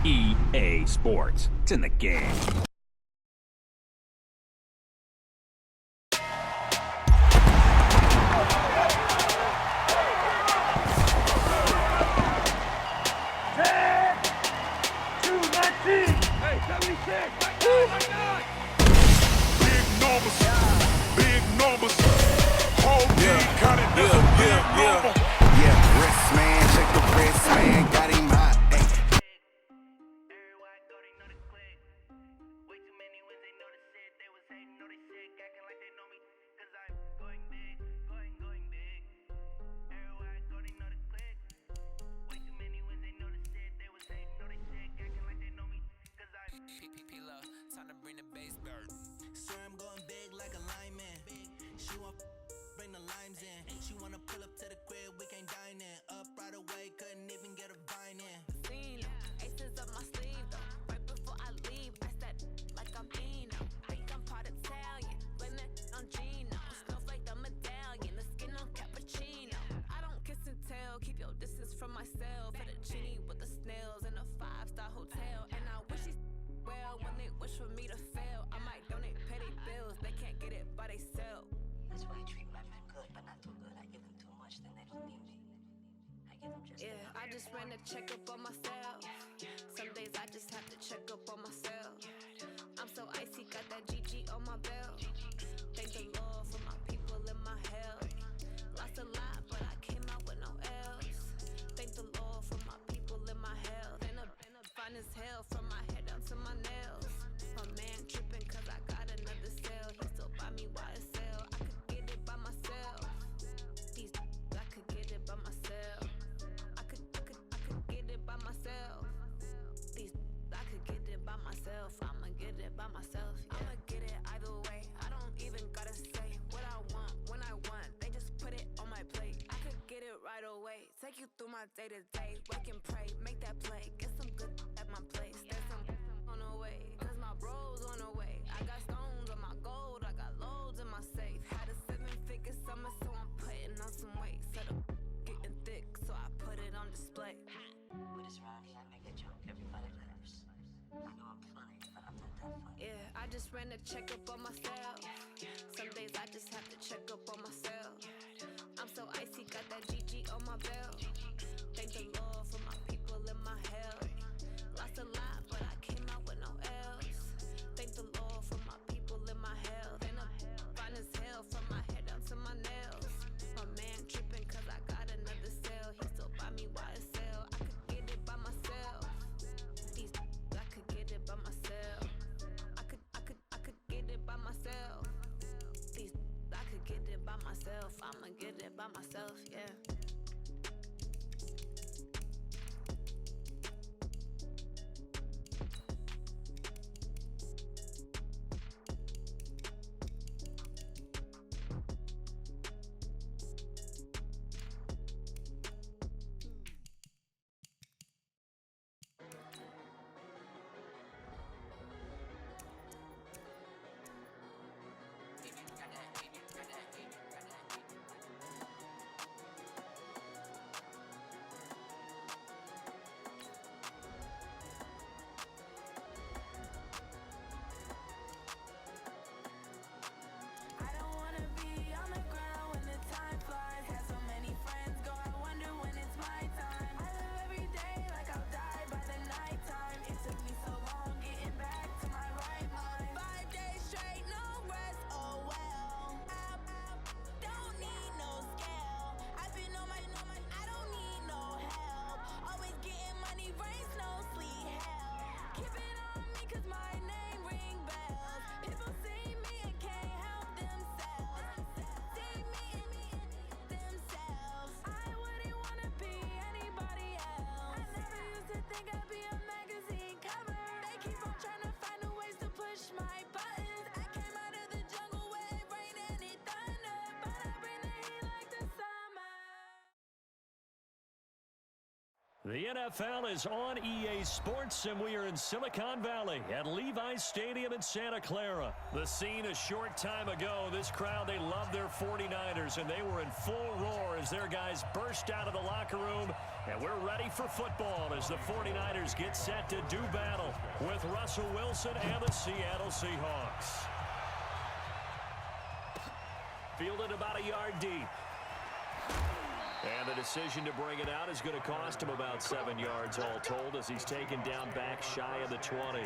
EA Sports. It's in the game. Ran a checkup on myself. Some days I just have to check up on myself. I'm so icy, got that GG on my belt. Thank the Lord for my people in my health. Lost a lot, but I came out with no else. Thank the Lord for my people in my health. And a fine as hell from my head down to my nails. My man tripping cause I got another sale. He still buy me while it's sale. I could get it by myself. I could get it by myself. By myself. I could get it by myself. I'ma get it by myself. Yeah. I'ma get it either way. I don't even gotta say what I want when I want. They just put it on my plate. I could get it right away. Take you through my day to day. Wake and pray, make that play. Get some good at my place. There's some on the way. Cause my bro's on the way. I got stones on my gold. I got loads in my safe. Had a 7-figure summer, so I'm putting on some weight. Set up getting thick, so I put it on display. With this round here, I make a joke everybody laughs. I know I'm funny, but I'm not that funny. Yeah, I just ran a checkup on myself. Some days I just have to check up on myself. I'm so icy, got that GG on my belt. Thank the Lord for my people in my health. Lost a lot, but I came out with no else. Thank the Lord for my people in my health. And I'm fine as hell from my head down to my nails. My man tripping cause I got another sale. He still buy me while it's sale. I could get it by myself. I could get it by myself. I could get it by myself. I could get it by myself. I'ma get it by myself, yeah. The NFL is on EA Sports, and we are in Silicon Valley at Levi's Stadium in Santa Clara. The scene a short time ago, this crowd, they love their 49ers, and they were in full roar as their guys burst out of the locker room. And we're ready for football as the 49ers get set to do battle with Russell Wilson and the Seattle Seahawks. Fielded about a yard deep. And the decision to bring it out is going to cost him about 7 yards all told as he's taken down back shy of the 20.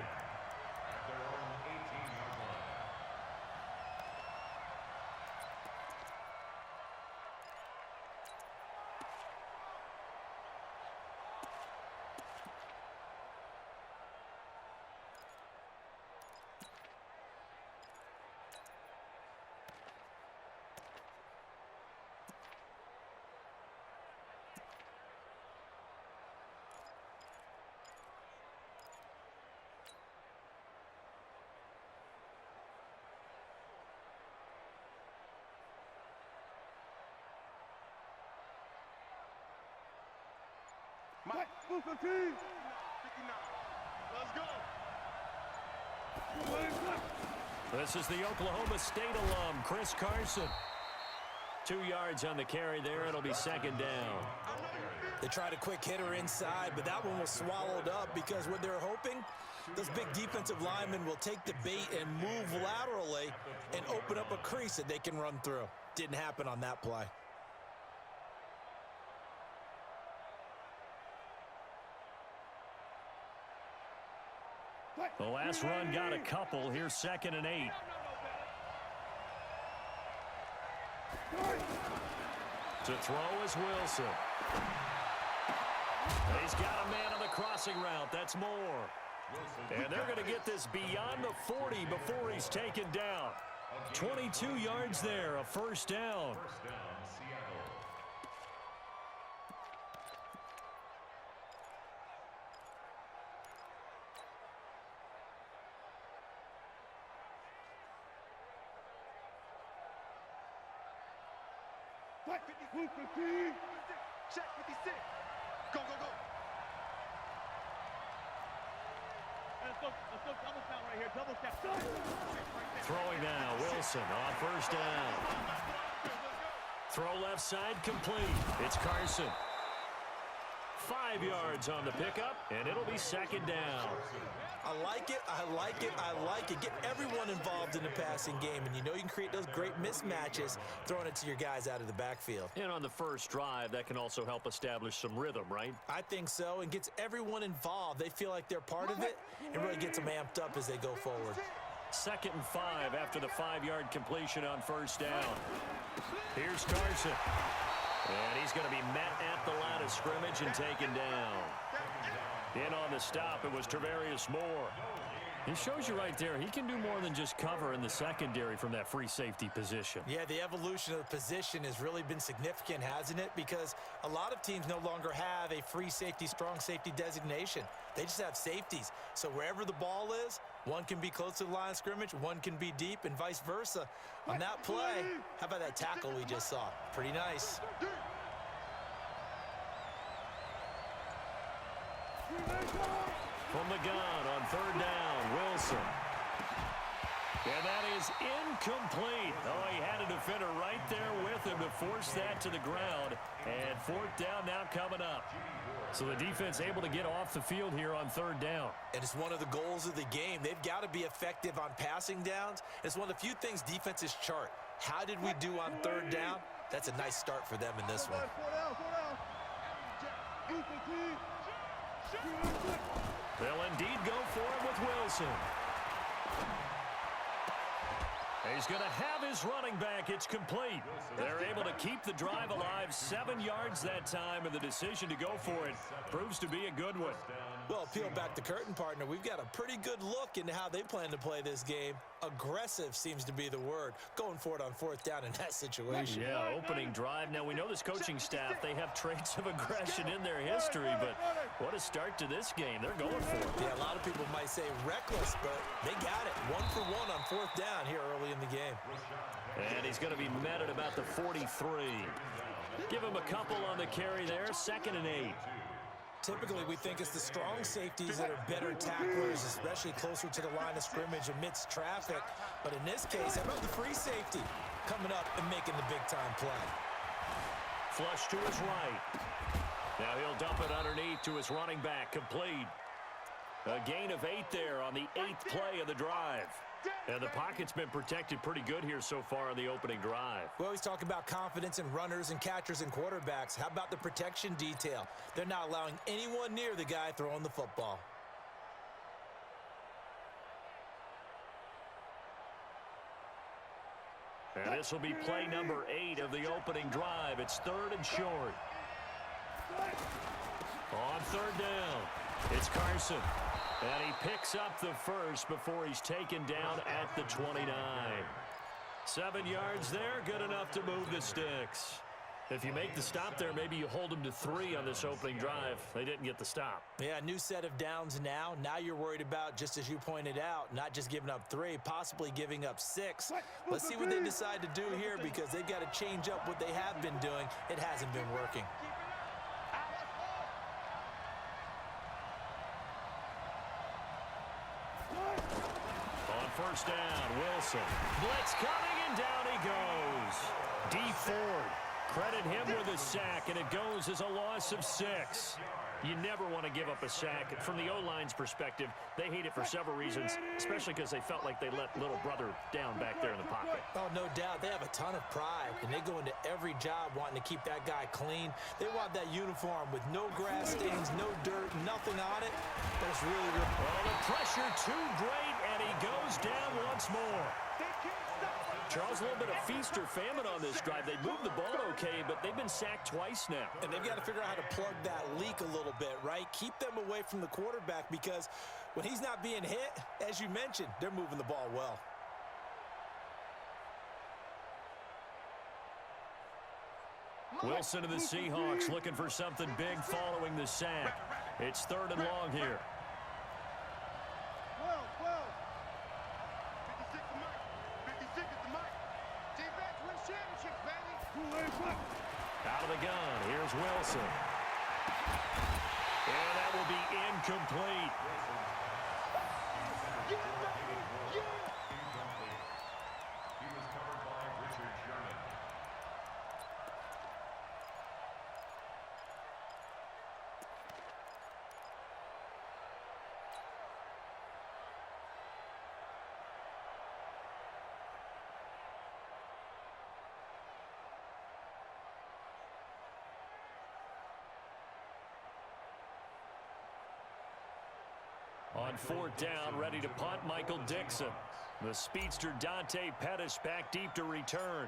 Mike, move the team. 59. Let's go. This is the Oklahoma State alum, Chris Carson. 2 yards on the carry there. It'll be second down. They tried a quick hitter inside, but that one was swallowed up because what they're hoping, those big defensive linemen will take the bait and move laterally and open up a crease that they can run through. Didn't happen on that play. The last run got a couple. Here's 2nd and 8. To throw is Wilson. He's got a man on the crossing route. That's more. And they're going to get this beyond the 40 before he's taken down. 22 yards there, a first down. Check 56. Go, go, go. Let's go double count right here. Double count. Throwing now, Wilson on first down. Throw left side complete. It's Carson. 5 yards on the pickup, and it'll be second down. I like it, I like it, I like it. Get everyone involved in the passing game, and you know you can create those great mismatches throwing it to your guys out of the backfield. And on the first drive, that can also help establish some rhythm, right? I think so, and gets everyone involved. They feel like they're part of it and really gets them amped up as they go forward. 2nd and 5 after the 5-yard completion on first down. Here's Carson. And he's going to be met at the line of scrimmage and taken down. In on the stop, it was Travarius Moore. He shows you right there, he can do more than just cover in the secondary from that free safety position. Yeah, the evolution of the position has really been significant, hasn't it? Because a lot of teams no longer have a free safety, strong safety designation. They just have safeties. So wherever the ball is, one can be close to the line of scrimmage, one can be deep, and vice versa. On that play, how about that tackle we just saw? Pretty nice. From the gun on third down, Wilson. And that is incomplete. Oh, he had a defender right there with him to force that to the ground. And 4th down now coming up. So the defense able to get off the field here on third down. And it's one of the goals of the game. They've got to be effective on passing downs. It's one of the few things defenses chart. How did we do on third down? That's a nice start for them in this one. They'll indeed go for it with Wilson. He's going to have his running back. It's complete. They're able to keep the drive alive. 7 yards that time, and the decision to go for it proves to be a good one. Well, peel back the curtain, partner. We've got a pretty good look into how they plan to play this game. Aggressive seems to be the word. Going for it on 4th down in that situation. Yeah, opening drive. Now, we know this coaching staff, they have traits of aggression in their history, but what a start to this game. They're going for it. Yeah, a lot of people might say reckless, but they got it. 1 for 1 on 4th down here early in the game. And he's going to be met at about the 43. Give him a couple on the carry there. 2nd and 8. Typically, we think it's the strong safeties that are better tacklers, especially closer to the line of scrimmage amidst traffic. But in this case, how about the free safety coming up and making the big-time play? Flush to his right. Now he'll dump it underneath to his running back, complete. A gain of 8 there on the 8th play of the drive. And the pocket's been protected pretty good here so far on the opening drive. We always talk about confidence in runners and catchers and quarterbacks. How about the protection detail? They're not allowing anyone near the guy throwing the football. And this will be play number 8 of the opening drive. It's 3rd and short. On 3rd down, it's Carson. And he picks up the first before he's taken down at the 29. 7 yards there, good enough to move the sticks. If you make the stop there, maybe you hold them to 3 on this opening drive. They didn't get the stop. Yeah, new set of downs now. Now you're worried about, just as you pointed out, not just giving up 3, possibly giving up 6. Let's see what they decide to do here because they've got to change up what they have been doing. It hasn't been working. First down, Wilson. Blitz coming, and down he goes. D Ford, credit him with a sack, and it goes as a loss of 6. You never want to give up a sack. From the O-line's perspective, they hate it for several reasons, especially because they felt like they let little brother down back there in the pocket. Oh, no doubt. They have a ton of pride, and they go into every job wanting to keep that guy clean. They want that uniform with no grass stains, no dirt, nothing on it. But it's really good. Well, the pressure too great, and he goes down once more. Charles, a little bit of feast or famine on this drive. They moved the ball okay, but they've been sacked twice now. And they've got to figure out how to plug that leak a little bit, right? Keep them away from the quarterback because when he's not being hit, as you mentioned, they're moving the ball well. Wilson of the Seahawks looking for something big following the sack. It's 3rd and long here. Out of the gun, here's Wilson. And that will be incomplete. On 4th down, ready to punt, Michael Dixon. The speedster Dante Pettis back deep to return.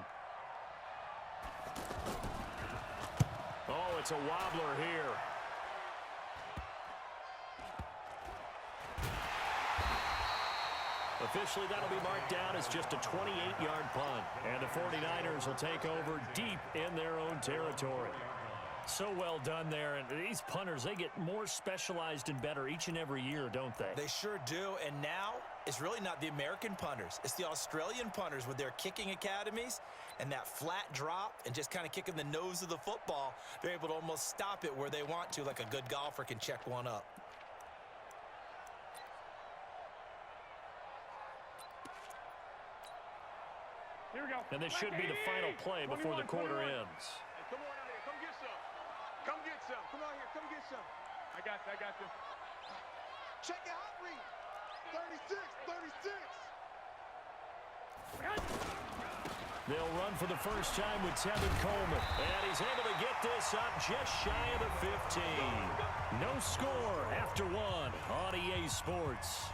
Oh, it's a wobbler here. Officially, that'll be marked down as just a 28-yard punt. And the 49ers will take over deep in their own territory. So well done there, and these punters, they get more specialized and better each and every year, don't they? They sure do, and now it's really not the American punters. It's the Australian punters with their kicking academies and that flat drop and just kind of kicking the nose of the football. They're able to almost stop it where they want to, like a good golfer can check one up. Here we go. And this should be the final play before the quarter ends. Come on out here. Come get some. Come get some. Come on here. Come get some. I got you. I got you. Check it out, Reed. 36. 36. They'll run for the first time with Tevin Coleman. And he's able to get this up just shy of the 15. No score after 1 on EA Sports.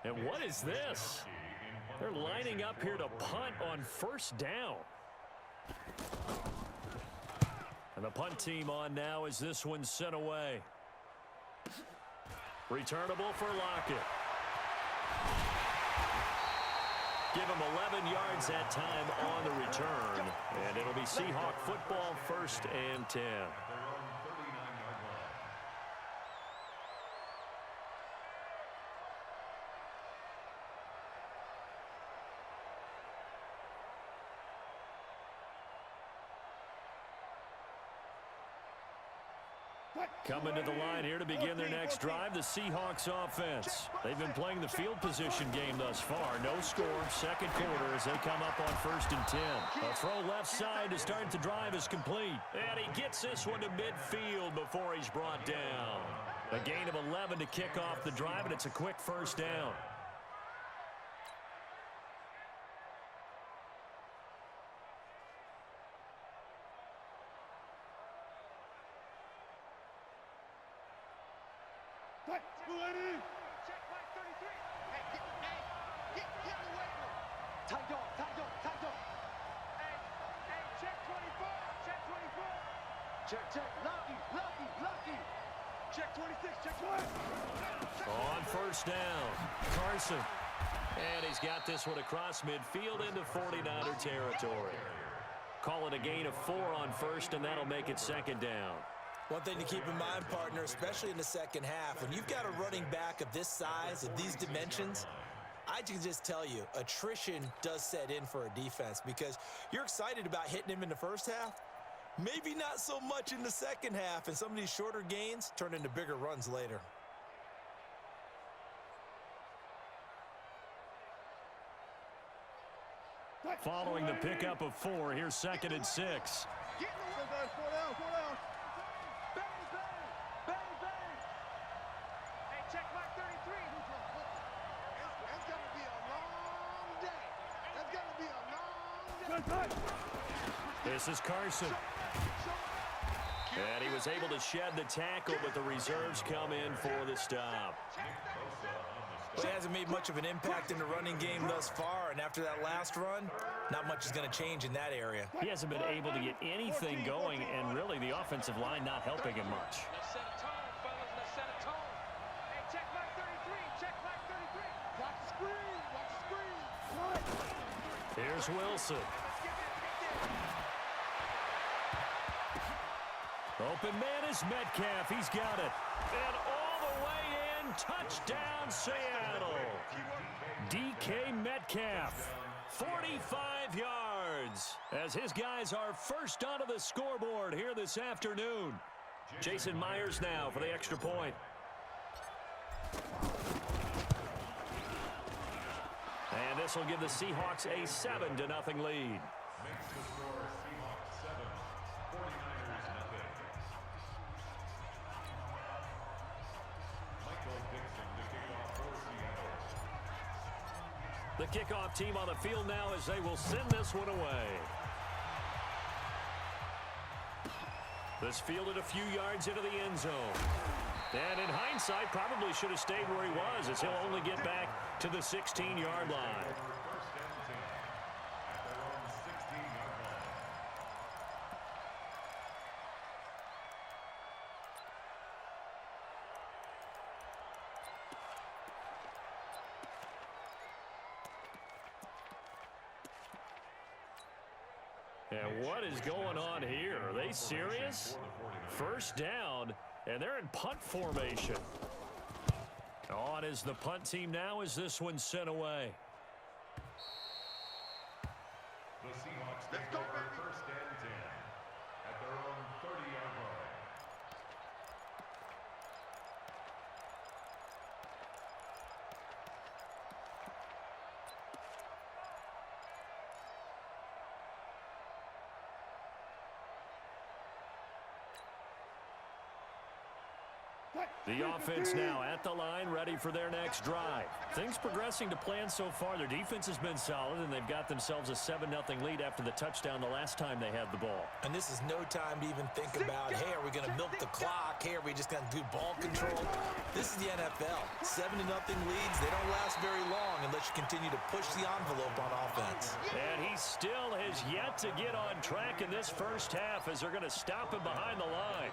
And what is this? They're lining up here to punt on first down. And the punt team on now as this one's sent away. Returnable for Lockett. Give him 11 yards that time on the return. And it'll be Seahawk football, 1st and 10. Coming to the line here to begin their next drive, the Seahawks offense. They've been playing the field position game thus far. No score, second quarter as they come up on 1st and 10. A throw left side to start the drive is complete. And he gets this one to midfield before he's brought down. A gain of 11 to kick off the drive, and it's a quick first down. Check 26, check 20. On first down, Carson. And he's got this one across midfield into 49er territory. Call it a gain of 4 on first, and that'll make it second down. One thing to keep in mind, partner, especially in the second half, when you've got a running back of this size, of these dimensions, I can just tell you, attrition does set in for a defense because you're excited about hitting him in the first half. Maybe not so much in the second half, and some of these shorter gains turn into bigger runs later. Following the pickup of 4, here's 2nd and 6. Get in the way. 4 down, 4 down. Bang, bang, bang, bang. Hey, check mark 33. It's going to be a long day. It's going to be a long day. This is Carson. And he was able to shed the tackle, but the reserves come in for the stop. Well, he hasn't made much of an impact in the running game thus far, and after that last run, not much is going to change in that area. He hasn't been able to get anything going, and really the offensive line not helping him much. Let's set a tone, fellas. Let's set a tone. Hey, check mark 33. Check mark 33. Watch the screen. Watch the screen. Here's Wilson. Open man is Metcalf. He's got it. And all the way in. Touchdown, Seattle. DK Metcalf. 45 yards. As his guys are first onto the scoreboard here this afternoon. Jason Myers now for the extra point. And this will give the Seahawks a 7-0 lead. The kickoff team on the field now as they will send this one away. This fielded a few yards into the end zone. And in hindsight, probably should have stayed where he was as he'll only get back to the 16-yard line. And what is going on here? Are they serious? First down, and they're in punt formation. On is the punt team now as this one's sent away. The Seahawks take over 1st and 10 at their own 30-yard line. The offense now at the line, ready for their next drive. Things progressing to plan so far. Their defense has been solid, and they've got themselves a 7-0 lead after the touchdown the last time they had the ball. And this is no time to even think about, hey, are we going to milk the clock? Hey, are we just going to do ball control? This is the NFL. 7-0 leads, they don't last very long unless you continue to push the envelope on offense. And he still has yet to get on track in this first half as they're going to stop him behind the line.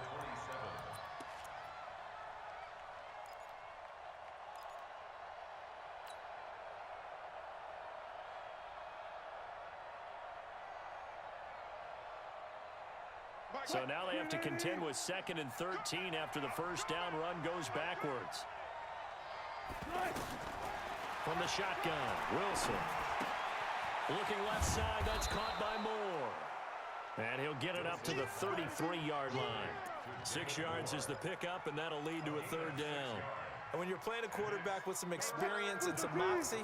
So now they have to contend with 2nd and 13 after the first down run goes backwards. From the shotgun, Wilson. Looking left side, that's caught by Moore. And he'll get it up to the 33-yard line. 6 yards is the pickup, and that'll lead to a 3rd down. And when you're playing a quarterback with some experience and some moxie,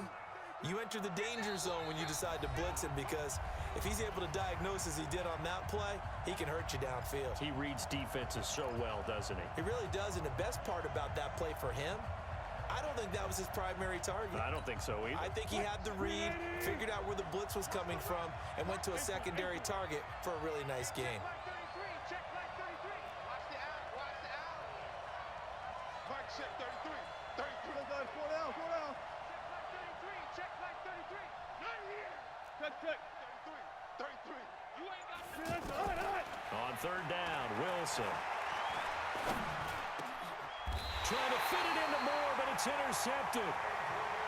you enter the danger zone when you decide to blitz him, because if he's able to diagnose as he did on that play, he can hurt you downfield. He reads defenses so well, doesn't he? He really does, and the best part about that play for him, I don't think that was his primary target. I don't think so either. I think he had the read, figured out where the blitz was coming from, and went to a secondary target for a really nice game. Check flag 33. Watch the out. Watch the out. Mike, check 33. 33. Guys, 4 down. 4 down. Check flag 33. Not here. Check. 33. 33. You ain't got it. On 3rd down, Wilson. Trying to fit it into Moore, but it's intercepted.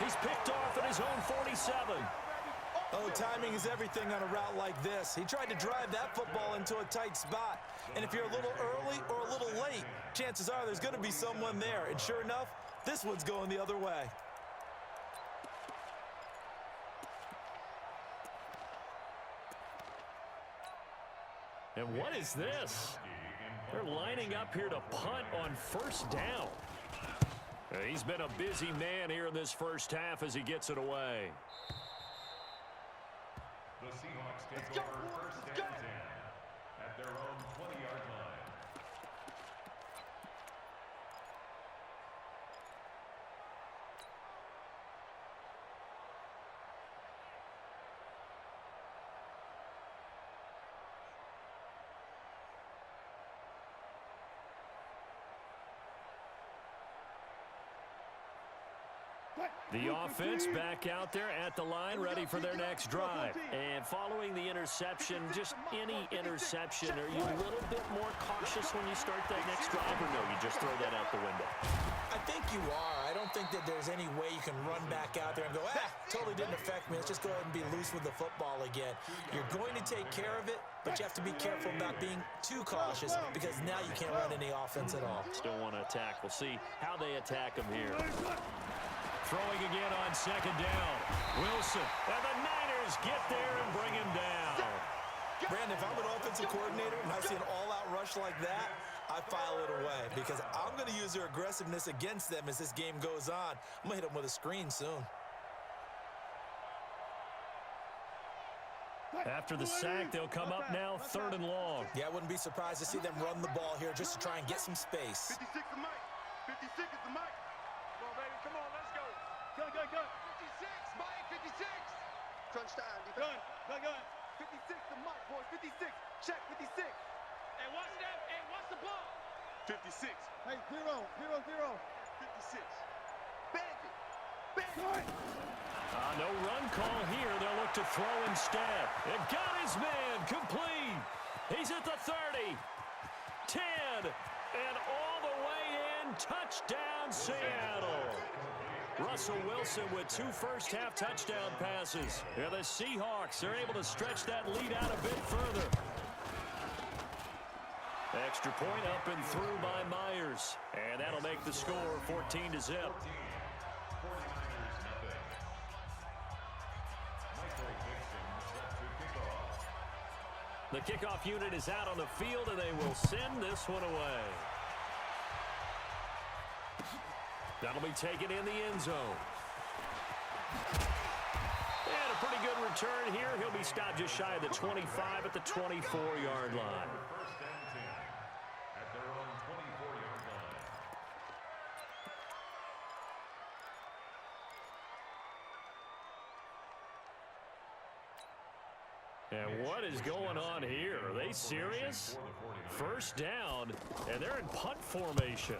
He's picked off at his own 47. Oh, timing is everything on a route like this. He tried to drive that football into a tight spot. And if you're a little early or a little late, chances are there's going to be someone there. And sure enough, this one's going the other way. And what is this? They're lining up here to punt on 1st down. He's been a busy man here in this first half as he gets it away. The Seahawks take over 1st and 10 at their own 20-yard line. The offense back out there at the line, ready for their next drive. And following the interception, just any interception, are you a little bit more cautious when you start that next drive, or no, you just throw that out the window? I think you are. I don't think that there's any way you can run back out there and go, totally didn't affect me. Let's just go ahead and be loose with the football again. You're going to take care of it, but you have to be careful about being too cautious, because now you can't run any offense at all. Still want to attack. We'll see how they attack him here. Throwing again on 2nd down. Wilson. And the Niners get there and bring him down. Brandon, if I'm an offensive coordinator and I see an all-out rush like that, I file it away, because I'm going to use their aggressiveness against them as this game goes on. I'm going to hit them with a screen soon. After the sack, they'll come up now 3rd and long. Yeah, I wouldn't be surprised to see them run the ball here just to try and get some space. 56 is Mike. 56 is the Mike. Come on, baby. Come on, let's go. Gun. 56, Mike. 56. Crunch time. Gun. 56 to Mike, boys. 56. Check 56. Hey, watch that. Hey, watch the ball. 56. Hey, 0. 56. Bandit. No run call here. They'll look to throw instead. It got his man complete. He's at the 30. 10. And all the way in. Touchdown, Seattle. Russell Wilson with 2 first-half touchdown passes. Yeah, the Seahawks are able to stretch that lead out a bit further. Extra point up and through by Myers. And that'll make the score 14-0. The kickoff unit is out on the field, and they will send this one away. That'll be taken in the end zone. And a pretty good return here. He'll be stopped just shy of the 25 at the 24-yard line. And what is going on here? Are they serious? First down, and they're in punt formation.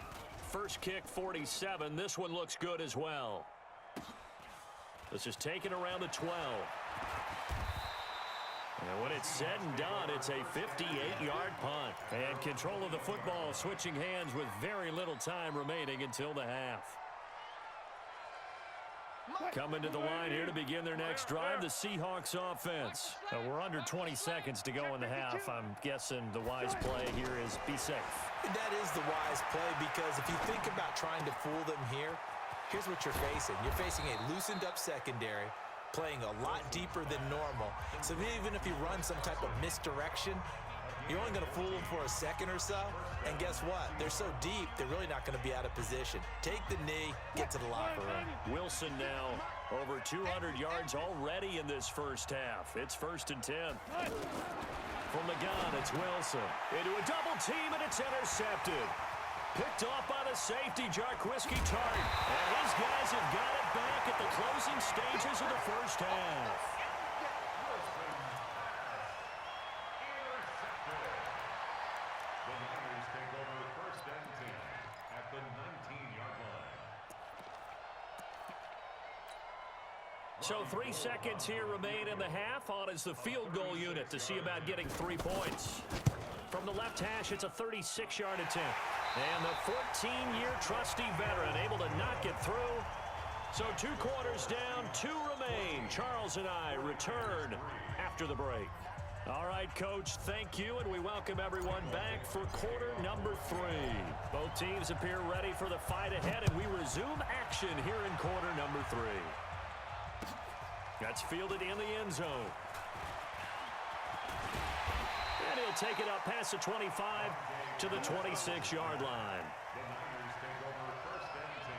First kick, 47. This one looks good as well. This is taken around the 12. And when it's said and done, it's a 58-yard punt. And control of the football switching hands with very little time remaining until the half. Coming to the line here to begin their next drive, the Seahawks offense. We're under 20 seconds to go in the half. I'm guessing the wise play here is be safe. That is the wise play, because if you think about trying to fool them here, here's what you're facing. You're facing a loosened-up secondary, playing a lot deeper than normal. So even if you run some type of misdirection, you're only going to fool them for a second or so. And guess what? They're so deep, they're really not going to be out of position. Take the knee, get to the locker room. Wilson now over 200 yards already in this first half. It's 1st and 10. From the gun, it's Wilson. Into a double team, and it's intercepted. Picked off by the safety, Jarquiski Tart. And his guys have got it back at the closing stages of the first half. So 3 seconds here remain in the half. On is the field goal unit to see about getting 3 points. From the left hash, it's a 36-yard attempt. And the 14-year trusty veteran able to knock it through. So 2 quarters down, 2 remain. Charles and I return after the break. All right, Coach, thank you, and we welcome everyone back for quarter number 3. Both teams appear ready for the fight ahead, and we resume action here in quarter number 3. That's fielded in the end zone. And he'll take it up past the 25 to the 26-yard line. The Niners take over 1st and 10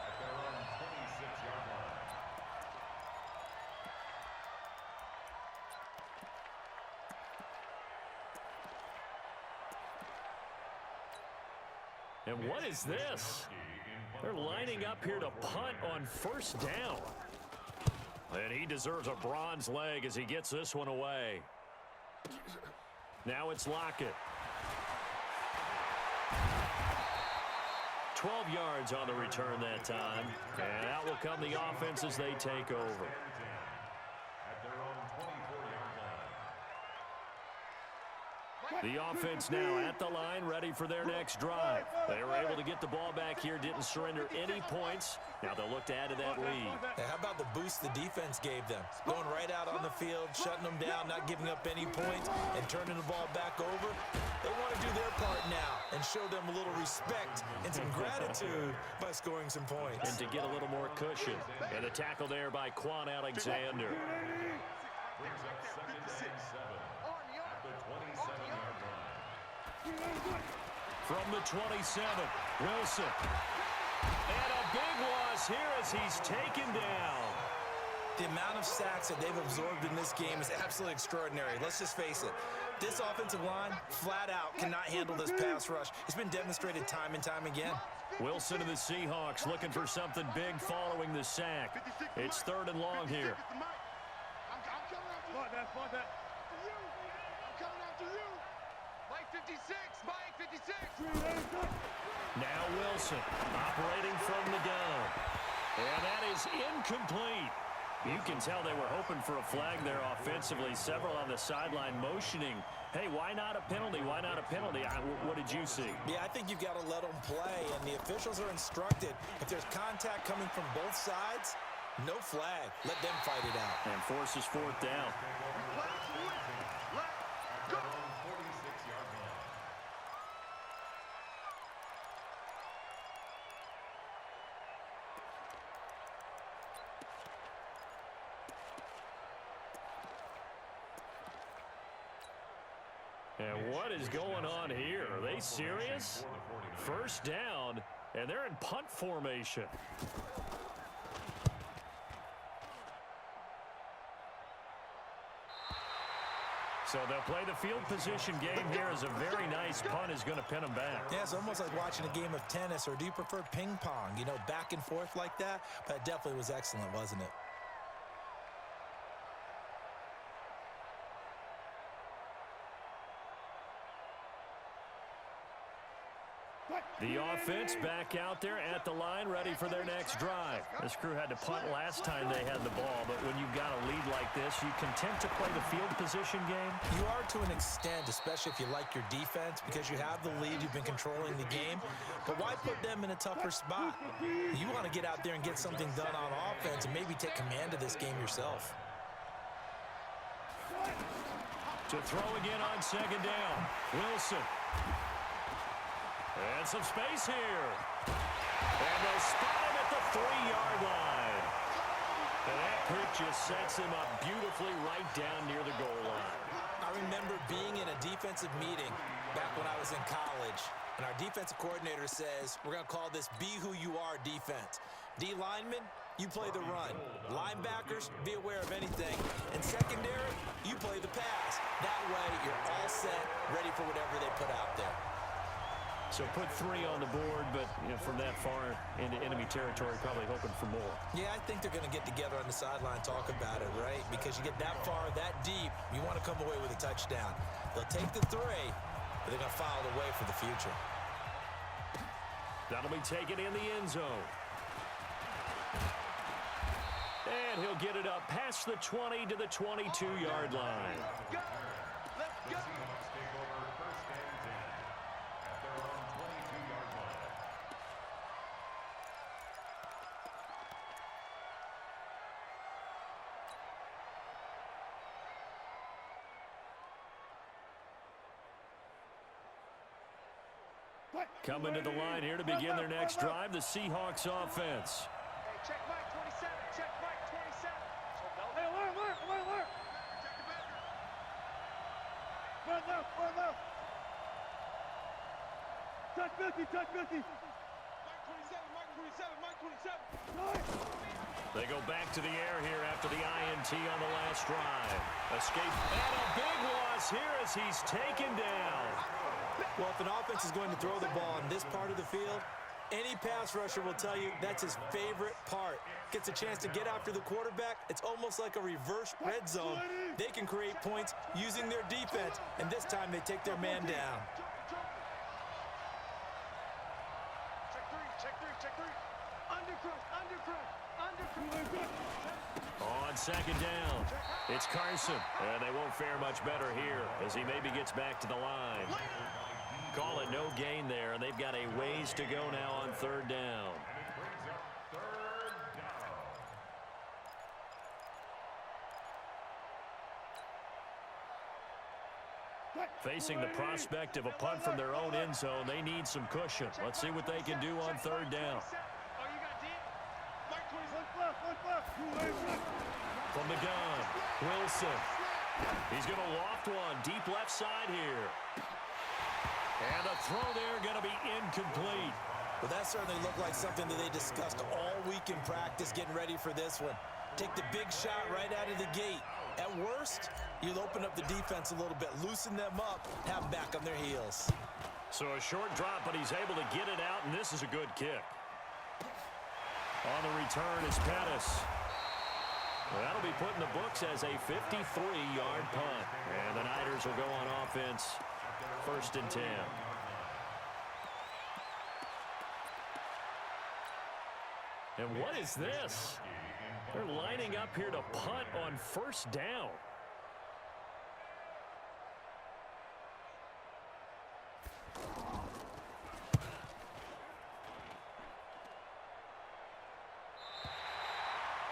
at their own 26-yard line. And what is this? They're lining up here to punt on 1st down. And he deserves a bronze leg as he gets this one away. Now it's Lockett. 12 yards on the return that time. And out will come the offense as they take over. At their own 24-yard line. The offense now at the line, ready for their next drive. They were able to get the ball back here, didn't surrender any points. Now they'll look to add to that lead. Now, how about the boost the defense gave them? Going right out on the field, shutting them down, not giving up any points, and turning the ball back over. They want to do their part now and show them a little respect and some gratitude by scoring some points. And to get a little more cushion. And a tackle there by Quan Alexander. Brings up 2nd and 7 at the 27-yard line. From the 27, Wilson. And a big loss here as he's taken down. The amount of sacks that they've absorbed in this game is absolutely extraordinary. Let's just face it. This offensive line, flat out, cannot handle this pass rush. It's been demonstrated time and time again. Wilson and the Seahawks looking for something big following the sack. It's 3rd and long here. Now Wilson operating from the gun. And that is incomplete. You can tell they were hoping for a flag there offensively. Several on the sideline motioning. Hey, why not a penalty? Why not a penalty? What did you see? Yeah, I think you've got to let them play, and the officials are instructed. If there's contact coming from both sides, no flag. Let them fight it out. And forces 4th down. And what is going on here? Are they serious? 1st down, and they're in punt formation. So they'll play the field position game here as a very nice punt is going to pin them back. Yeah, it's almost like watching a game of tennis, or do you prefer ping pong? You know, back and forth like that? But it definitely was excellent, wasn't it? The offense back out there at the line, ready for their next drive. This crew had to punt last time they had the ball, but when you've got a lead like this, you content to play the field position game? You are to an extent, especially if you like your defense, because you have the lead, you've been controlling the game. But why put them in a tougher spot? You want to get out there and get something done on offense and maybe take command of this game yourself. To throw again on second down. Wilson. And some space here. And they'll spot him at the 3-yard line. And that pitch just sets him up beautifully right down near the goal line. I remember being in a defensive meeting back when I was in college, and our defensive coordinator says, we're going to call this Be Who You Are defense. D linemen, you play the run. Linebackers, be aware of anything. And secondary, you play the pass. That way, you're all set, ready for whatever they put out there. So put 3 on the board, but from that far into enemy territory, probably hoping for more. Yeah, I think they're going to get together on the sideline, talk about it, right? Because you get that far, that deep, you want to come away with a touchdown. They'll take the 3, but they're going to file it away for the future. That'll be taken in the end zone. And he'll get it up past the 20 to the 22-yard line. Let's go. Seahawks take over first and 10 at their own 22-yard line. Coming to the line here to begin their next drive, the Seahawks offense. Hey, check Mike 27. Check Mike 27. Hey, alert. Run left. Touch 50. Mike 27. They go back to the air here after the INT on the last drive. Escape, and a big loss here as he's taken down. Well, if an offense is going to throw the ball in this part of the field, any pass rusher will tell you that's his favorite part. Gets a chance to get after the quarterback. It's almost like a reverse red zone. They can create points using their defense, and this time they take their man down. Check three. Undercross. On second down, it's Carson, and they won't fare much better here as he maybe gets back to the line. Call it no gain there, and they've got a ways to go now on third down. Facing the prospect of a punt from their own end zone, they need some cushion. Let's see what they can do on third down. From the gun, Wilson. He's going to loft one deep left side here. And the throw there going to be incomplete. Well, that certainly looked like something that they discussed all week in practice, getting ready for this one. Take the big shot right out of the gate. At worst, you'll open up the defense a little bit, loosen them up, have them back on their heels. So a short drop, but he's able to get it out, and this is a good kick. On the return is Pettis. That'll be put in the books as a 53-yard punt. And the Niners will go on offense, 1st and 10. And what is this? They're lining up here to punt on 1st down.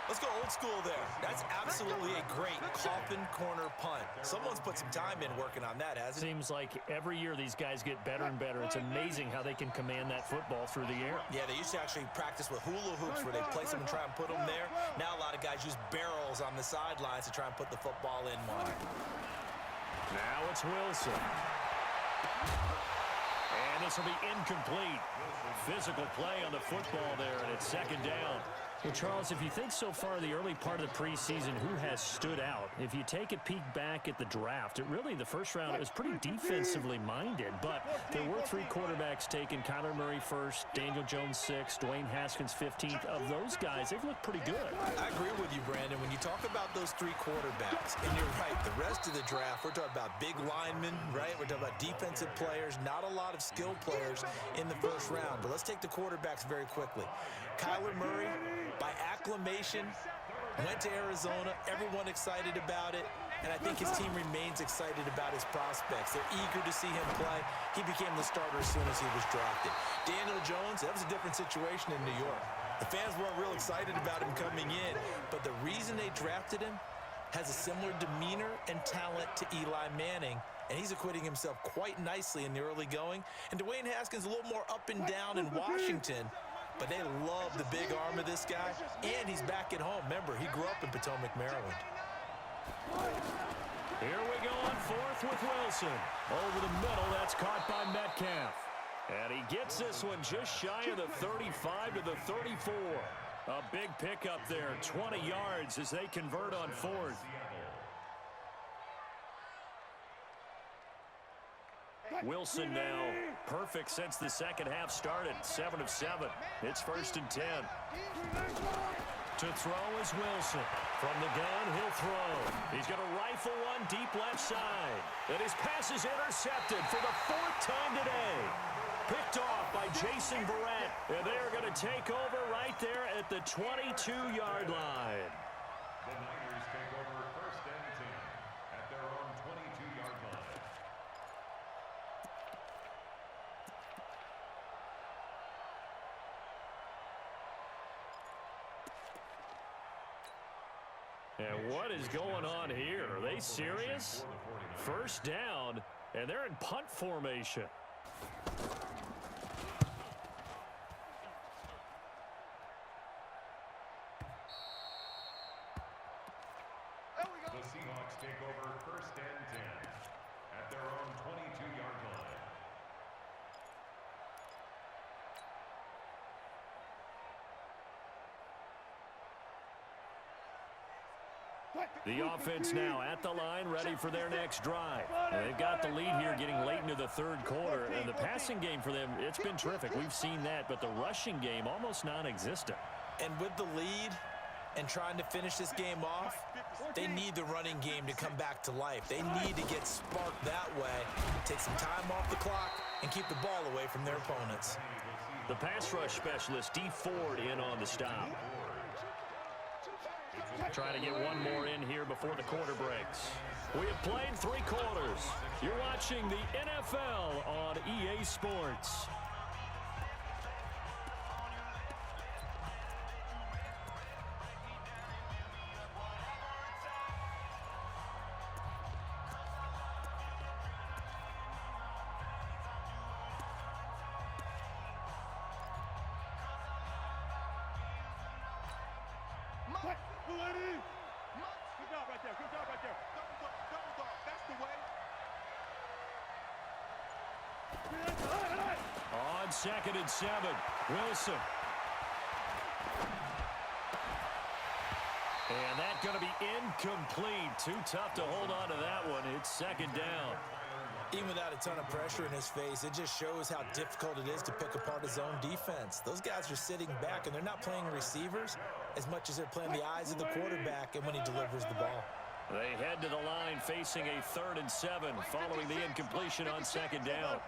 Let's go old school there. That's absolutely a great coffin corner punt. Someone's put some time in working on that, hasn't it? Seems like every year these guys get better and better. It's amazing how they can command that football through the air. Yeah, they used to actually practice with hula hoops where they place them and try and put them there. Now a lot of guys use barrels on the sidelines to try and put the football in one. Now it's Wilson. And this will be incomplete. Physical play on the football there, and it's 2nd down. Well, Charles, if you think so far the early part of the preseason, who has stood out? If you take a peek back at the draft, the first round, it was pretty defensively minded, but there were 3 quarterbacks taken. Kyler Murray 1st, Daniel Jones 6th, Dwayne Haskins 15th. Of those guys, they've looked pretty good. I agree with you, Brandon. When you talk about those those three quarterbacks. And you're right, the rest of the draft, we're talking about big linemen, right? We're talking about defensive players, not a lot of skilled players in the first round. But let's take the quarterbacks very quickly. Kyler Murray, by acclamation, went to Arizona. Everyone excited about it. And I think his team remains excited about his prospects. They're eager to see him play. He became the starter as soon as he was drafted. Daniel Jones, that was a different situation in New York. The fans weren't real excited about him coming in, but the reason they drafted him has a similar demeanor and talent to Eli Manning, and he's acquitting himself quite nicely in the early going. And Dwayne Haskins a little more up and down in Washington, but they love the big arm of this guy, and he's back at home. Remember, he grew up in Potomac, Maryland. Here we go on fourth with Wilson. Over the middle, that's caught by Metcalf. And he gets this one just shy of the 35 to the 34. A big pickup there, 20 yards as they convert on fourth. Wilson now perfect since the second half started. 7 of 7. It's 1st and 10. To throw is Wilson. From the gun, he'll throw. He's going to rifle one deep left side. And his pass is intercepted for the 4th time today. Picked off by Jason Verrett. And they're going to take over right there at the 22-yard line. The Niners take over 1st and 10 at their own 22-yard line. And what is going on here? Are they serious? 1st down, and they're in punt formation. The Seahawks take over 1st and 10 at their own 22-yard line. The offense now at the line, ready for their next drive. And they've got the lead here getting late into the 3rd quarter. And the passing game for them, it's been terrific. We've seen that, but the rushing game almost non-existent. And with the lead and trying to finish this game off, they need the running game to come back to life. They need to get sparked that way, take some time off the clock, and keep the ball away from their opponents. The pass rush specialist, D. Ford, in on the stop. Trying to get one more in here before the quarter breaks. We have played 3 quarters. You're watching the NFL on EA Sports. Good job right there. Good job right there. Double dog. That's the way. On 2nd and 7, Wilson. And that's going to be incomplete. Too tough to hold on to that one. It's 2nd down. Even without a ton of pressure in his face, it just shows how difficult it is to pick apart his own defense. Those guys are sitting back, and they're not playing receivers as much as they're playing the eyes of the quarterback and when he delivers the ball. They head to the line facing a 3rd and 7 following the incompletion on 2nd down.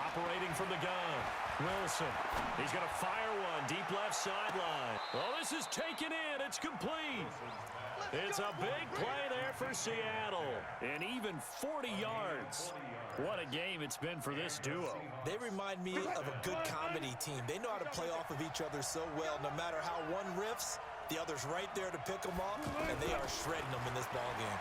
Operating from the gun, Wilson. He's going to fire one deep left sideline. Oh, this is taken in. It's complete. It's a big play there for Seattle. And even 40 yards. What a game it's been for this duo. They remind me of a good comedy team. They know how to play off of each other so well. No matter how one riffs, the other's right there to pick them up, and they are shredding them in this ball game.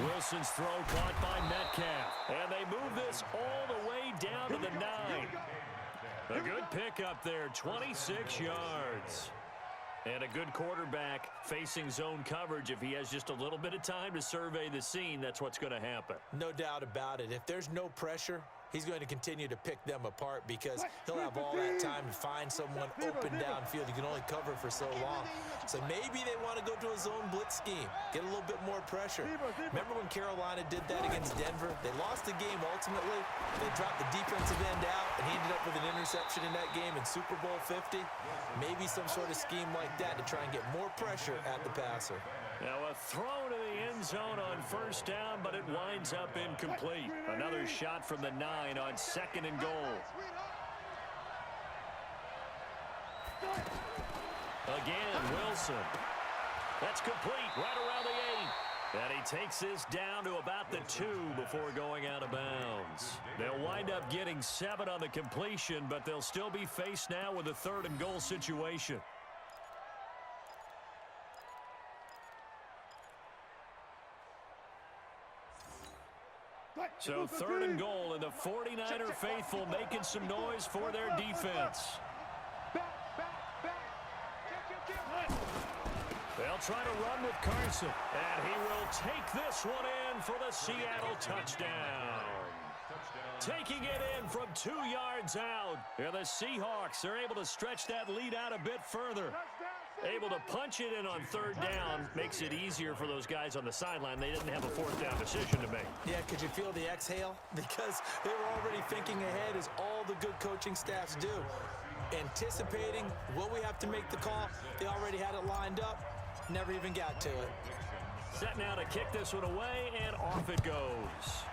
Wilson's throw caught by Metcalf. And they move this all the way down to the 9. A good pickup there, 26 yards. And a good quarterback facing zone coverage. If he has just a little bit of time to survey the scene, that's what's going to happen. No doubt about it. If there's no pressure, he's going to continue to pick them apart because he'll have all that time to find someone open downfield. He can only cover for so long. So maybe they want to go to a zone blitz scheme, get a little bit more pressure. Remember when Carolina did that against Denver? They lost the game ultimately. They dropped the defensive end out, and he ended up with an interception in that game in Super Bowl 50. Maybe some sort of scheme like that to try and get more pressure at the passer. Now a throw to the end zone on first down, but it winds up incomplete. Another shot from the 9 on 2nd and goal. Again, Wilson. That's complete right around the 8. And he takes this down to about the 2 before going out of bounds. They'll wind up getting 7 on the completion, but they'll still be faced now with a 3rd and goal situation. So 3rd and goal, and the 49er faithful making some noise for their defense. They'll try to run with Carson, and he will take this one in for the Seattle touchdown. Taking it in from 2 yards out. And the Seahawks are able to stretch that lead out a bit further. Able to punch it in on 3rd down. Makes it easier for those guys on the sideline. They didn't have a 4th down decision to make. Yeah, could you feel the exhale? Because they were already thinking ahead, as all the good coaching staffs do. Anticipating, will we have to make the call? They already had it lined up. Never even got to it. Set now to kick this one away, and off it goes.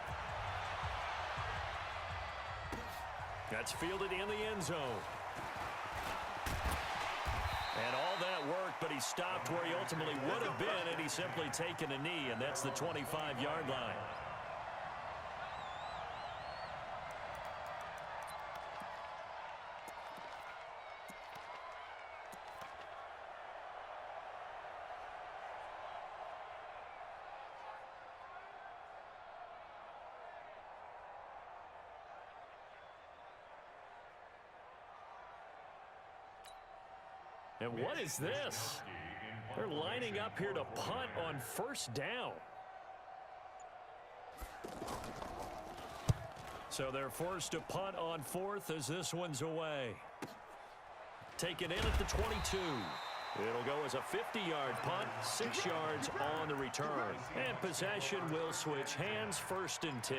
That's fielded in the end zone. And all that worked, but he stopped where he ultimately would have been, and he's simply taken a knee, and that's the 25-yard line. And what is this? They're lining up here to punt on 1st down. So they're forced to punt on 4th as this one's away. Taken in at the 22. It'll go as a 50-yard punt, 6 yards on the return. And possession will switch hands, 1st and 10.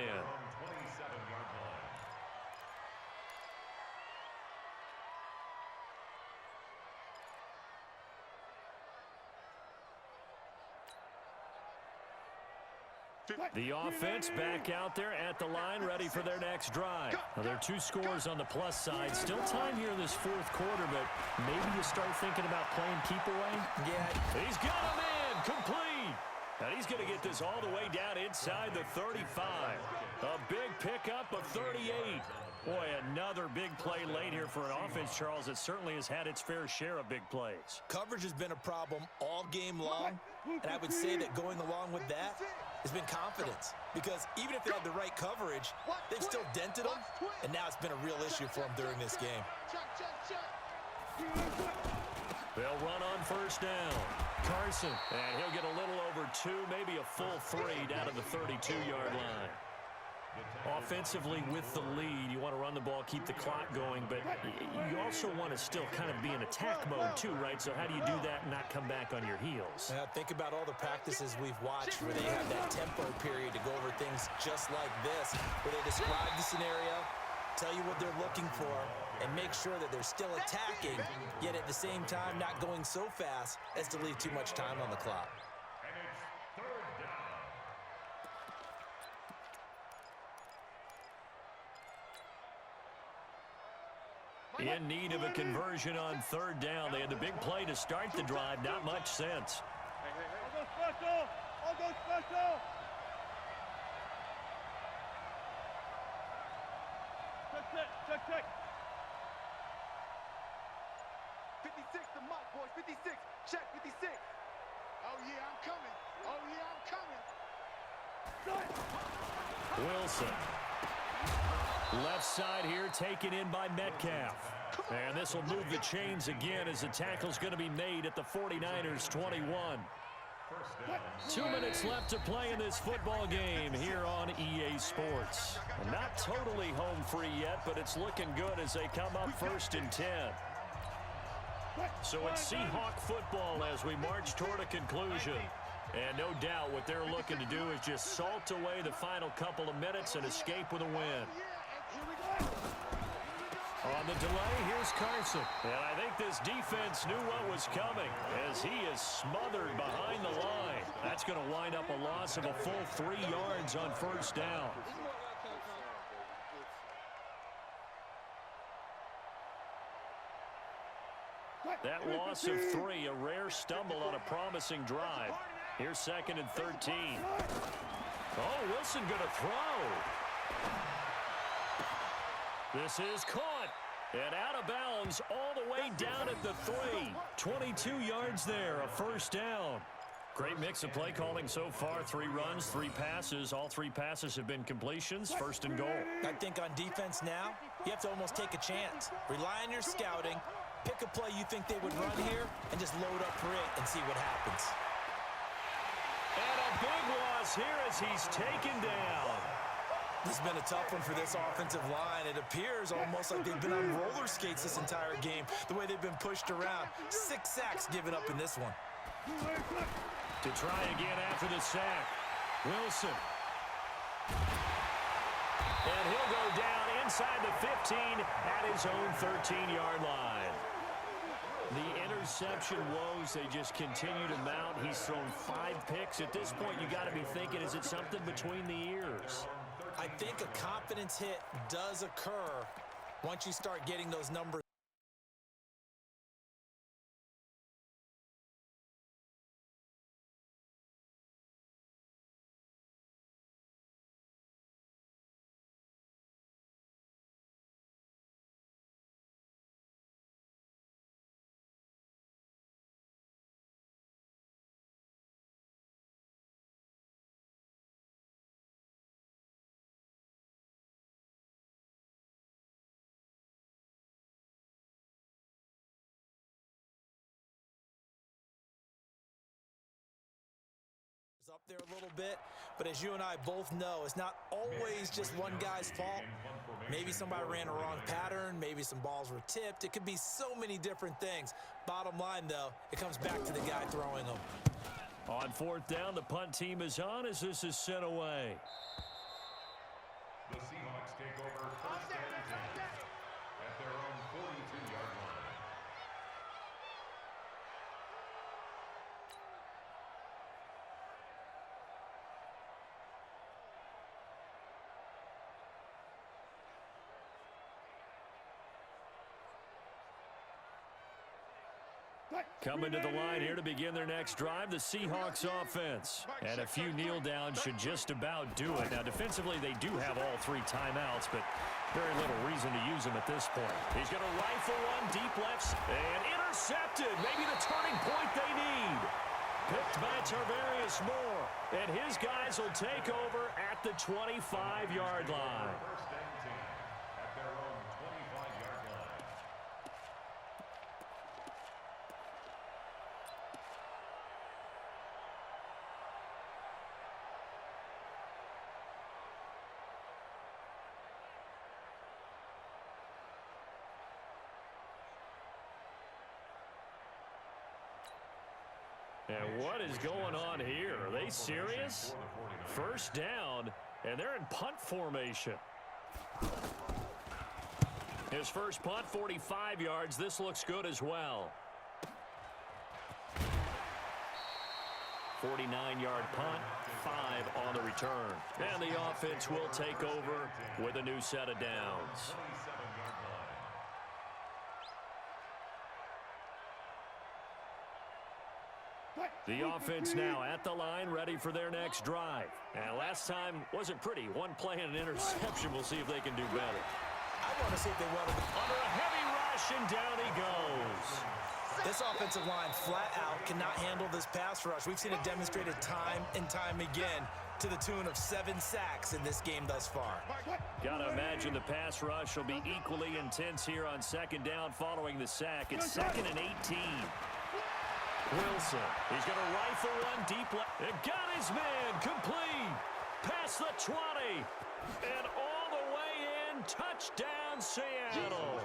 The offense back out there at the line, ready for their next drive. Now, there are 2 scores on the plus side. Still time here in this 4th quarter, but maybe you start thinking about playing keep away. Yeah. He's got him in, complete. And he's going to get this all the way down inside the 35. A big pickup of 38. Boy, another big play late here for an offense, Charles, that certainly has had its fair share of big plays. Coverage has been a problem all game long, and I would say that going along with that has been confidence, because even if they had the right coverage, they've still dented them, and now it's been a real issue for them during this game. They'll run on 1st down. Carson, and he'll get a little over 2, maybe a full 3 down to the 32-yard line. Offensively with the lead, you want to run the ball, keep the clock going, but you also want to still kind of be in attack mode too, right? So how do you do that and not come back on your heels? Think about all the practices we've watched where they have that tempo period to go over things just like this, where they describe the scenario, tell you what they're looking for, and make sure that they're still attacking, yet at the same time not going so fast as to leave too much time on the clock. In need of a conversion on 3rd down. They had the big play to start the drive. Not much sense. I'll go special! I'll go special! Check. 56, the mark, boys. 56. Check, 56. Oh, yeah, I'm coming. Wilson. Left side here, taken in by Metcalf. And this will move the chains again as the tackle's going to be made at the 49ers 21. 2 minutes left to play in this football game here on EA Sports. Not totally home free yet, but it's looking good as they come up 1st and 10. So it's Seahawk football as we march toward a conclusion. And no doubt what they're looking to do is just salt away the final couple of minutes and escape with a win. On the delay, here's Carson. And I think this defense knew what was coming as he is smothered behind the line. That's going to wind up a loss of a full 3 yards on first down. That loss of 3, a rare stumble on a promising drive. Here's 2nd and 13. Oh, Wilson going to throw. This is caught. And out of bounds all the way down at the 3. 22 yards there, a first down. Great mix of play calling so far. 3 runs, 3 passes. All 3 passes have been completions. 1st and goal. I think on defense now, you have to almost take a chance. Rely on your scouting. Pick a play you think they would run here and just load up for it and see what happens. And a big loss here as he's taken down. This has been a tough one for this offensive line. It appears almost like they've been on roller skates this entire game, the way they've been pushed around. 6 sacks given up in this one. To try again after the sack. Wilson. And he'll go down inside the 15 at his own 13-yard line. The interception woes, they just continue to mount. He's thrown 5 picks. At this point, you got to be thinking, is it something between the ears? I think a confidence hit does occur once you start getting those numbers. Up there a little bit, but as you and I both know, it's not always just one guy's fault. Maybe somebody ran a wrong pattern, maybe some balls were tipped. It could be so many different things. Bottom line, though, it comes back to the guy throwing them. On 4th down, the punt team is on as this is sent away. The Seahawks take over 1st and 10 at their own 42-yard line. Coming to the line here to begin their next drive, the Seahawks offense. And a few kneel downs should just about do it. Now, defensively, they do have all 3 timeouts, but very little reason to use them at this point. He's going to rifle one deep left and intercepted. Maybe the turning point they need. Picked by Tarvarius Moore. And his guys will take over at the 25-yard line. 1st and 10 at their own 25-yard line. And what is going on here? Are they serious? 1st down, and they're in punt formation. His first punt, 45 yards. This looks good as well. 49-yard punt, 5 on the return. And the offense will take over with a new set of downs. The offense now at the line, ready for their next drive. And last time wasn't pretty. 1 play and an interception. We'll see if they can do better. I want to see if they want to. Under a heavy rush, and down he goes. This offensive line flat out cannot handle this pass rush. We've seen it demonstrated time and time again to the tune of 7 sacks in this game thus far. Gotta imagine the pass rush will be equally intense here on 2nd down following the sack. It's 2nd and 18. Wilson, he's going to rifle one deep left. And got his man complete. Past the 20. And all the way in. Touchdown, Seattle.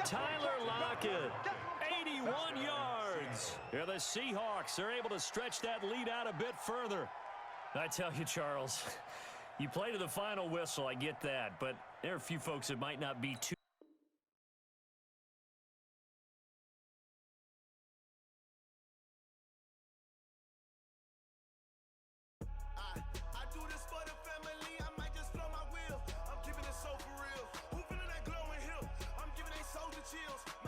Tyler Lockett, 81 yards. Yeah, the Seahawks are able to stretch that lead out a bit further. I tell you, Charles, you play to the final whistle, I get that. But there are a few folks that might not be too chills.